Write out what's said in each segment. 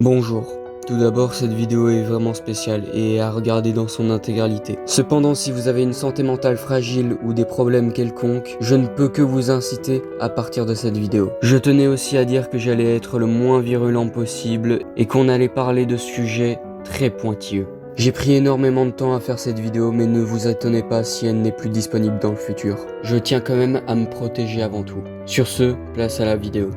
Bonjour. Tout d'abord, cette vidéo est vraiment spéciale et à regarder dans son intégralité. Cependant, si vous avez une santé mentale fragile ou des problèmes quelconques, je ne peux que vous inciter à partir de cette vidéo. Je tenais aussi à dire que j'allais être le moins virulent possible et qu'on allait parler de sujets très pointilleux. J'ai pris énormément de temps à faire cette vidéo, mais ne vous étonnez pas si elle n'est plus disponible dans le futur. Je tiens quand même à me protéger avant tout. Sur ce, place à la vidéo.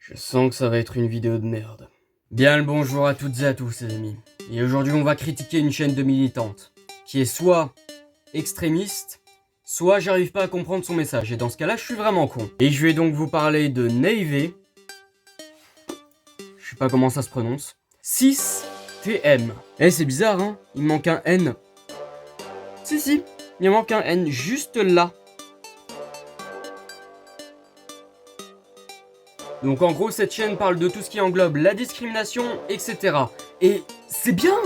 Je sens que ça va être une vidéo de merde. Bien le bonjour à toutes et à tous les amis. Et aujourd'hui on va critiquer une chaîne de militantes, qui est soit extrémiste, soit j'arrive pas à comprendre son message. Et dans ce cas-là, je suis vraiment con. Et je vais donc vous parler de Neve. Je sais pas comment ça se prononce. 6TM. Eh c'est bizarre hein, il manque un N. Si, il manque un N juste là. Donc en gros, cette chaîne parle de tout ce qui englobe la discrimination, etc. Et c'est bien,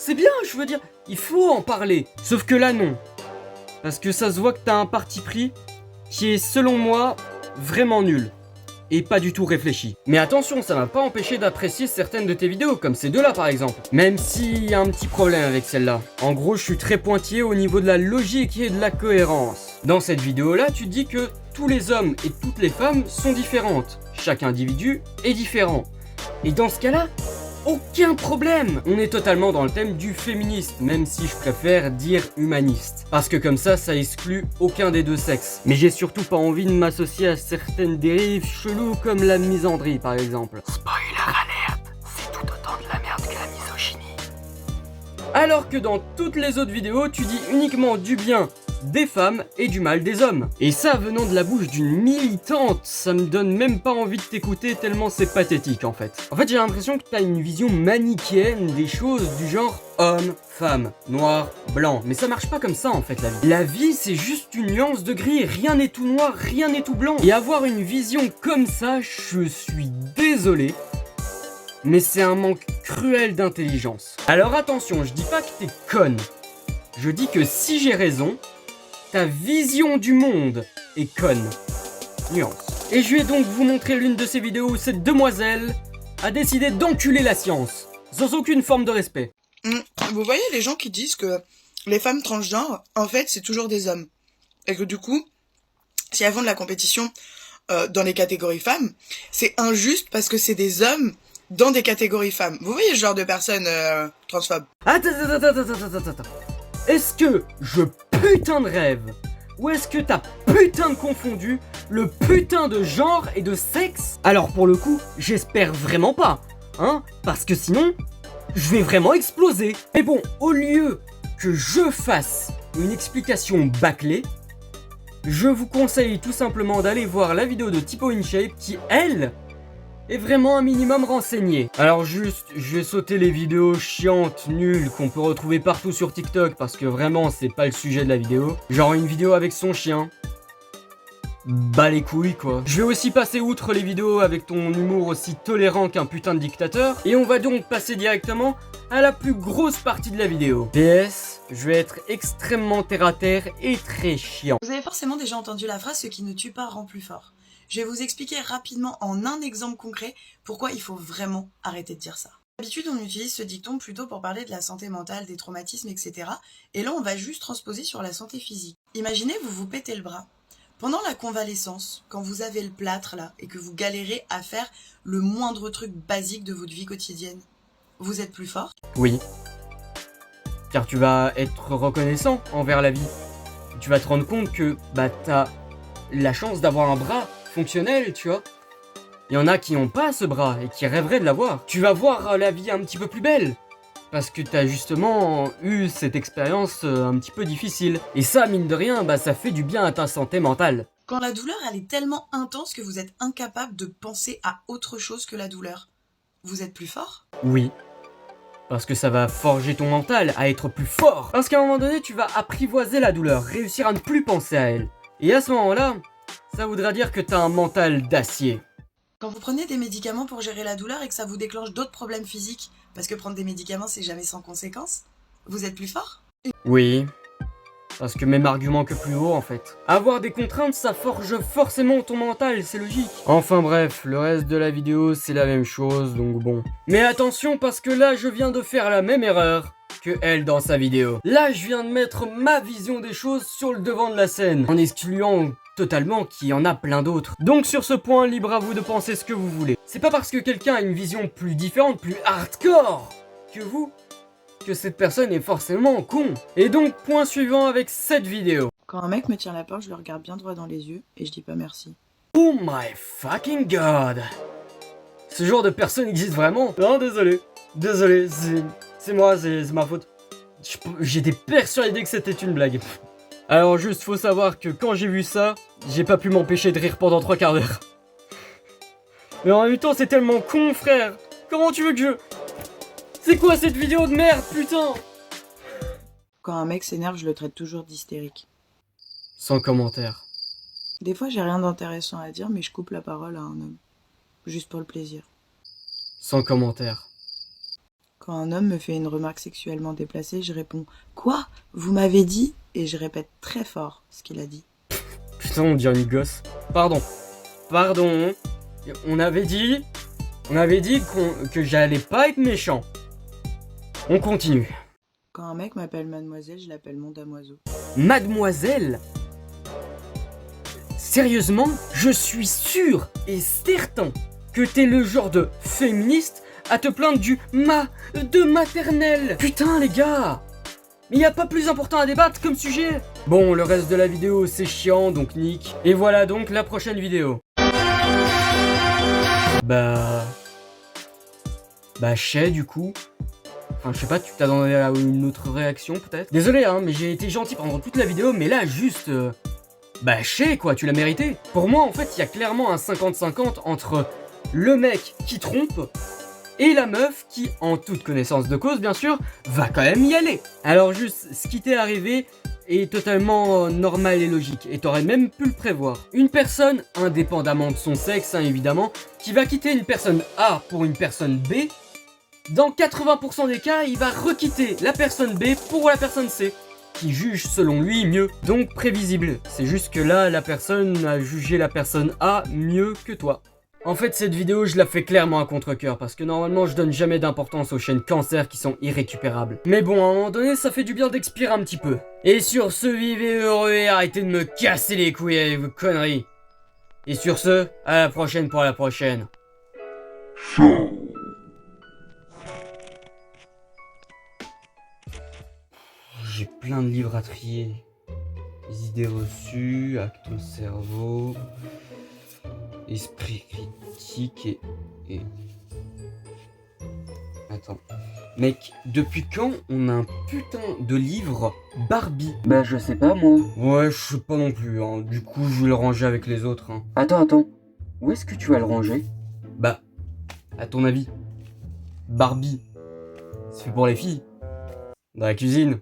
je veux dire, il faut en parler. Sauf que là, non. Parce que ça se voit que t'as un parti pris qui est, selon moi, vraiment nul. Et pas du tout réfléchi. Mais attention, ça m'a pas empêché d'apprécier certaines de tes vidéos, comme ces deux-là par exemple. Même s'il y a un petit problème avec celle-là. En gros, je suis très pointillé au niveau de la logique et de la cohérence. Dans cette vidéo-là, tu dis que tous les hommes et toutes les femmes sont différentes. Chaque individu est différent. Et dans ce cas-là, aucun problème. On est totalement dans le thème du féministe, même si je préfère dire humaniste. Parce que comme ça exclut aucun des deux sexes. Mais j'ai surtout pas envie de m'associer à certaines dérives cheloues comme la misandrie par exemple. Spoiler alerte, c'est tout autant de la merde que la misogynie. Alors que dans toutes les autres vidéos, tu dis uniquement du bien des femmes et du mal des hommes. Et ça venant de la bouche d'une militante, ça me donne même pas envie de t'écouter tellement c'est pathétique en fait. En fait j'ai l'impression que t'as une vision manichéenne des choses du genre homme, femme, noir, blanc. Mais ça marche pas comme ça en fait la vie. La vie c'est juste une nuance de gris, rien n'est tout noir, rien n'est tout blanc. Et avoir une vision comme ça, je suis désolé, mais c'est un manque cruel d'intelligence. Alors attention, je dis pas que t'es conne. Je dis que si j'ai raison, ta vision du monde est conne. Nuance. Et je vais donc vous montrer l'une de ces vidéos où cette demoiselle a décidé d'enculer la science, sans aucune forme de respect. Vous voyez les gens qui disent que les femmes transgenres, en fait, c'est toujours des hommes. Et que du coup, si elles font de la compétition dans les catégories femmes, c'est injuste parce que c'est des hommes dans des catégories femmes. Vous voyez ce genre de personnes transphobes? Attends. Est-ce que je putain de rêve? Ou est-ce que t'as putain de confondu le putain de genre et de sexe? Alors pour le coup, j'espère vraiment pas, hein, parce que sinon, je vais vraiment exploser. Mais bon, au lieu que je fasse une explication bâclée, je vous conseille tout simplement d'aller voir la vidéo de Typo InShape qui, elle, est vraiment un minimum renseigné. Alors juste, je vais sauter les vidéos chiantes, nulles, qu'on peut retrouver partout sur TikTok, parce que vraiment, c'est pas le sujet de la vidéo. Genre une vidéo avec son chien. Bah les couilles quoi. Je vais aussi passer outre les vidéos avec ton humour aussi tolérant qu'un putain de dictateur. Et on va donc passer directement à la plus grosse partie de la vidéo. PS, je vais être extrêmement terre à terre et très chiant. Vous avez forcément déjà entendu la phrase « ce qui ne tue pas rend plus fort ». Je vais vous expliquer rapidement en un exemple concret pourquoi il faut vraiment arrêter de dire ça. D'habitude, on utilise ce dicton plutôt pour parler de la santé mentale, des traumatismes, etc. Et là, on va juste transposer sur la santé physique. Imaginez, vous vous pétez le bras. Pendant la convalescence, quand vous avez le plâtre là, et que vous galérez à faire le moindre truc basique de votre vie quotidienne, vous êtes plus fort? Oui. Car tu vas être reconnaissant envers la vie. Tu vas te rendre compte que bah t'as la chance d'avoir un bras fonctionnel, tu vois. Il y en a qui n'ont pas ce bras et qui rêveraient de l'avoir. Tu vas voir la vie un petit peu plus belle. Parce que t'as justement eu cette expérience un petit peu difficile. Et ça, mine de rien, bah ça fait du bien à ta santé mentale. Quand la douleur, elle est tellement intense que vous êtes incapable de penser à autre chose que la douleur, vous êtes plus fort? Oui. Parce que ça va forger ton mental à être plus fort. Parce qu'à un moment donné, tu vas apprivoiser la douleur, réussir à ne plus penser à elle. Et à ce moment-là, ça voudra dire que t'as un mental d'acier. Quand vous prenez des médicaments pour gérer la douleur et que ça vous déclenche d'autres problèmes physiques, parce que prendre des médicaments c'est jamais sans conséquence, vous êtes plus fort? Oui. Parce que même argument que plus haut en fait. Avoir des contraintes, ça forge forcément ton mental, c'est logique. Enfin bref, le reste de la vidéo c'est la même chose, donc bon. Mais attention parce que là je viens de faire la même erreur que elle dans sa vidéo. Là je viens de mettre ma vision des choses sur le devant de la scène, en excluant totalement qu'il y en a plein d'autres. Donc sur ce point, libre à vous de penser ce que vous voulez. C'est pas parce que quelqu'un a une vision plus différente, plus hardcore que vous, que cette personne est forcément con. Et donc, point suivant avec cette vidéo. Quand un mec me tient la porte, je le regarde bien droit dans les yeux et je dis pas merci. Oh my fucking god. Ce genre de personne existe vraiment? Non, désolé. Désolé, c'est moi, c'est ma faute. J'étais persuadé que c'était une blague. Alors juste, faut savoir que quand j'ai vu ça, j'ai pas pu m'empêcher de rire pendant 3 quarts d'heure. Mais en même temps, c'est tellement con, frère. Comment tu veux que je... C'est quoi cette vidéo de merde, putain? Quand un mec s'énerve, je le traite toujours d'hystérique. Sans commentaire. Des fois, j'ai rien d'intéressant à dire, mais je coupe la parole à un homme. Juste pour le plaisir. Sans commentaire. Quand un homme me fait une remarque sexuellement déplacée, je réponds « Quoi? Vous m'avez dit ?» et je répète très fort ce qu'il a dit. Putain, on dirait une gosse. Pardon. Pardon. On avait dit que j'allais pas être méchant. On continue. Quand un mec m'appelle mademoiselle, je l'appelle mon damoiseau. Mademoiselle? Sérieusement, je suis sûr et certain que t'es le genre de féministe à te plaindre de maternelle. Putain les gars, mais y a pas plus important à débattre comme sujet. Bon, le reste de la vidéo c'est chiant, donc nique. Et voilà donc la prochaine vidéo. Bah, chais du coup. Enfin, je sais pas, tu t'attendais à une autre réaction peut-être. Désolé hein, mais j'ai été gentil pendant toute la vidéo, mais là juste... chais quoi, tu l'as mérité. Pour moi en fait, il y a clairement un 50-50 entre le mec qui trompe et la meuf qui, en toute connaissance de cause bien sûr, va quand même y aller. Alors juste, ce qui t'est arrivé est totalement normal et logique, et t'aurais même pu le prévoir. Une personne, indépendamment de son sexe hein, évidemment, qui va quitter une personne A pour une personne B, dans 80% des cas, il va requitter la personne B pour la personne C, qui juge selon lui mieux. Donc prévisible, c'est juste que là, la personne a jugé la personne A mieux que toi. En fait, cette vidéo, je la fais clairement à contre-cœur, parce que normalement, je donne jamais d'importance aux chaînes cancer qui sont irrécupérables. Mais bon, à un moment donné, ça fait du bien d'expirer un petit peu. Et sur ce, vivez heureux et arrêtez de me casser les couilles avec vos conneries. Et sur ce, à la prochaine pour la prochaine. J'ai plein de livres à trier. Les idées reçues, actes au cerveau... Esprit critique et... Attends. Mec, depuis quand on a un putain de livre Barbie? Bah je sais pas moi. Ouais, je sais pas non plus, hein. Du coup je vais le ranger avec les autres. Hein. Attends. Où est-ce que tu vas le ranger? Bah, à ton avis, Barbie, c'est fait pour les filles? Dans la cuisine?